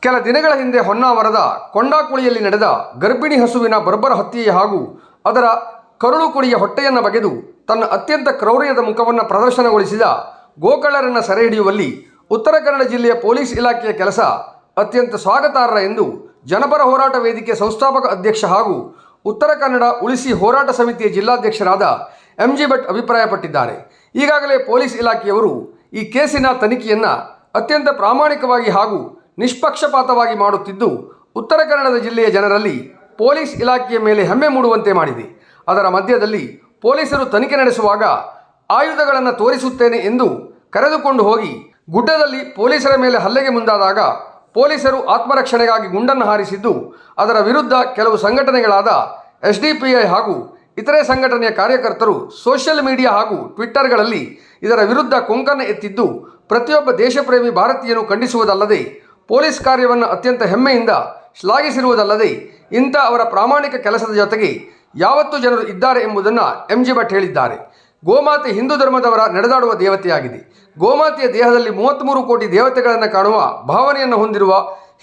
ಕೆಲ ದಿನಗಳ ಹಿಂದೆ ಹೊನ್ನಾವರದ ಕೊಂಡಾಕುಳಿಯಲ್ಲಿ ನಡೆದ ಗರ್ಭಿಣಿ ಹಸುವಿನ ಬರ್ಬರ ಹತ್ಯೆ ಹಾಗೂ ಅದರ ಕರುಳು ಕುಡಿಯ ಹೊಟ್ಟೆಯನ್ನು ಬಗೆದು ತನ್ನ ಅತ್ಯಂತ ಕ್ರೌರ್ಯದ ಮುಖವನ್ನು ಪ್ರದರ್ಶನಗೊಳಿಸಿದ ಗೋಕಳ್ಳರನ್ನು ಸೆರೆ ಹಿಡಿಯುವಲ್ಲಿ ಉತ್ತರ ಕನ್ನಡ ಜಿಲ್ಲೆಯ ಪೊಲೀಸ್ ಇಲಾಖೆಯ ಕೆಲಸ ಅತ್ಯಂತ ಸ್ವಾಗತಾರ್ಹ ಎಂದು ಜನಪರ ಹೋರಾಟ ವೇದಿಕೆ ಸಂಸ್ಥಾಪಕ ಅಧ್ಯಕ್ಷ ಹಾಗೂ ಉತ್ತರ ಕನ್ನಡ ಉಳಿಸಿ ಹೋರಾಟ ಸಮಿತಿಯ ಜಿಲ್ಲಾಧ್ಯಕ್ಷರಾದ MG ಭಟ್ ಅಭಿಪ್ರಾಯಪಟ್ಟಿದ್ದಾರೆ. ಈಗಾಗಲೇ ಪೊಲೀಸ್ ಇಲಾಖೆಯವರು ಈ ಕೇಸಿನ ತನಿಖೆಯನ್ನು ಅತ್ಯಂತ ಪ್ರಾಮಾಣಿಕವಾಗಿ ಹಾಗೂ ನಿಷ್ಪಕ್ಷಪಾತವಾಗಿ ಮಾಡುತ್ತಿದ್ದು ಉತ್ತರ ಕನ್ನಡ ಜಿಲ್ಲೆಯ ಜನರಲ್ಲಿ ಪೊಲೀಸ್ ಇಲಾಖೆಯ ಮೇಲೆ ಹೆಮ್ಮೆ ಮೂಡುವಂತೆ ಮಾಡಿದೆ. ಅದರ ಮಧ್ಯದಲ್ಲಿ ಪೊಲೀಸರು ತನಿಖೆ ನಡೆಸುವಾಗ ಆಯುಧಗಳನ್ನು ತೋರಿಸುತ್ತೇನೆ ಎಂದು ಕರೆದುಕೊಂಡು ಹೋಗಿ ಗುಡ್ಡದಲ್ಲಿ ಪೊಲೀಸರ ಮೇಲೆ ಹಲ್ಲೆಗೆ ಮುಂದಾದಾಗ ಪೊಲೀಸರು ಆತ್ಮರಕ್ಷಣೆಗಾಗಿ ಗುಂಡನ್ನು ಹಾರಿಸಿದ್ದು ಅದರ ವಿರುದ್ಧ ಕೆಲವು ಸಂಘಟನೆಗಳಾದ SDPI ಹಾಗೂ ಇತರೆ ಸಂಘಟನೆಯ ಕಾರ್ಯಕರ್ತರು ಸೋಷಿಯಲ್ ಮೀಡಿಯಾ ಹಾಗೂ ಟ್ವಿಟ್ಟರ್ಗಳಲ್ಲಿ ಇದರ ವಿರುದ್ಧ ಕೊಂಕನ್ನು ಎತ್ತಿದ್ದು ಪ್ರತಿಯೊಬ್ಬ ದೇಶಪ್ರೇಮಿ ಭಾರತೀಯನು ಖಂಡಿಸುವುದಲ್ಲದೆ ಪೊಲೀಸ್ ಕಾರ್ಯವನ್ನು ಅತ್ಯಂತ ಹೆಮ್ಮೆಯಿಂದ ಶ್ಲಾಘಿಸಿರುವುದಲ್ಲದೆ ಇಂಥ ಅವರ ಪ್ರಾಮಾಣಿಕ ಕೆಲಸದ ಜೊತೆಗೆ ಯಾವತ್ತೂ ಜನರು ಇದ್ದಾರೆ ಎಂಬುದನ್ನು MG ಭಟ್ ಹೇಳಿದ್ದಾರೆ. ಗೋಮಾತೆ ಹಿಂದೂ ಧರ್ಮದವರ ನಡೆದಾಡುವ ದೇವತೆಯಾಗಿದೆ. ಗೋಮಾತೆಯ ದೇಹದಲ್ಲಿ 33 ಕೋಟಿ ದೇವತೆಗಳನ್ನು ಕಾಣುವ ಭಾವನೆಯನ್ನು ಹೊಂದಿರುವ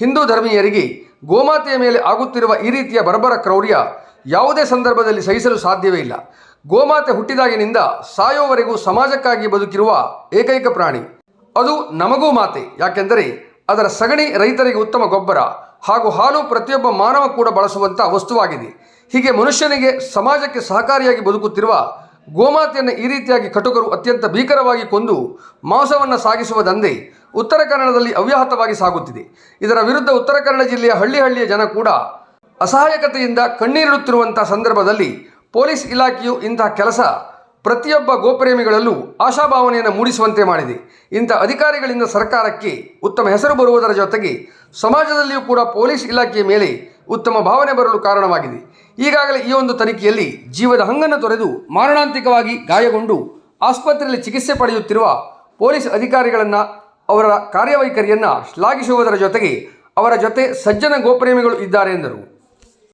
ಹಿಂದೂ ಧರ್ಮೀಯರಿಗೆ ಗೋಮಾತೆಯ ಮೇಲೆ ಆಗುತ್ತಿರುವ ಈ ರೀತಿಯ ಬರ್ಬರ ಕ್ರೌರ್ಯ ಯಾವುದೇ ಸಂದರ್ಭದಲ್ಲಿ ಸಹಿಸಲು ಸಾಧ್ಯವೇ ಇಲ್ಲ. ಗೋಮಾತೆ ಹುಟ್ಟಿದಾಗಿನಿಂದ ಸಾಯೋವರೆಗೂ ಸಮಾಜಕ್ಕಾಗಿ ಬದುಕಿರುವ ಏಕೈಕ ಪ್ರಾಣಿ. ಅದು ನಮಗೂ ಮಾತೆ. ಯಾಕೆಂದರೆ ಅದರ ಸಗಣಿ ರೈತರಿಗೆ ಉತ್ತಮ ಗೊಬ್ಬರ ಹಾಗೂ ಹಾಲು ಪ್ರತಿಯೊಬ್ಬ ಮಾನವ ಕೂಡ ಬಳಸುವಂಥ ವಸ್ತುವಾಗಿದೆ. ಹೀಗೆ ಮನುಷ್ಯನಿಗೆ ಸಮಾಜಕ್ಕೆ ಸಹಕಾರಿಯಾಗಿ ಬದುಕುತ್ತಿರುವ ಗೋಮಾತೆಯನ್ನು ಈ ರೀತಿಯಾಗಿ ಕಟುಕರು ಅತ್ಯಂತ ಭೀಕರವಾಗಿ ಕೊಂದು ಮಾಂಸವನ್ನು ಸಾಗಿಸುವ ದಂಧೆ ಉತ್ತರ ಕನ್ನಡದಲ್ಲಿ ಅವ್ಯಾಹತವಾಗಿ ಸಾಗುತ್ತಿದೆ. ಇದರ ವಿರುದ್ಧ ಉತ್ತರ ಕನ್ನಡ ಜಿಲ್ಲೆಯ ಹಳ್ಳಿಯ ಜನ ಕೂಡ ಅಸಹಾಯಕತೆಯಿಂದ ಕಣ್ಣೀರಿಡುತ್ತಿರುವಂಥ ಸಂದರ್ಭದಲ್ಲಿ ಪೊಲೀಸ್ ಇಲಾಖೆಯು ಇಂತಹ ಕೆಲಸ ಪ್ರತಿಯೊಬ್ಬ ಗೋಪ್ರೇಮಿಗಳಲ್ಲೂ ಆಶಾಭಾವನೆಯನ್ನು ಮೂಡಿಸುವಂತೆ ಮಾಡಿದೆ. ಇಂಥ ಅಧಿಕಾರಿಗಳಿಂದ ಸರ್ಕಾರಕ್ಕೆ ಉತ್ತಮ ಹೆಸರು ಬರುವುದರ ಜೊತೆಗೆ ಸಮಾಜದಲ್ಲಿಯೂ ಕೂಡ ಪೊಲೀಸ್ ಇಲಾಖೆಯ ಮೇಲೆ ಉತ್ತಮ ಭಾವನೆ ಬರಲು ಕಾರಣವಾಗಿದೆ. ಈಗಾಗಲೇ ಈ ಒಂದು ತನಿಖೆಯಲ್ಲಿ ಜೀವದ ಹಂಗನ್ನು ತೊರೆದು ಮಾರಣಾಂತಿಕವಾಗಿ ಗಾಯಗೊಂಡು ಆಸ್ಪತ್ರೆಯಲ್ಲಿ ಚಿಕಿತ್ಸೆ ಪಡೆಯುತ್ತಿರುವ ಪೊಲೀಸ್ ಅಧಿಕಾರಿಗಳನ್ನು ಅವರ ಕಾರ್ಯವೈಖರಿಯನ್ನು ಶ್ಲಾಘಿಸುವುದರ ಜೊತೆಗೆ ಅವರ ಜೊತೆ ಸಜ್ಜನ ಗೋಪ್ರೇಮಿಗಳು ಇದ್ದಾರೆ ಎಂದರು.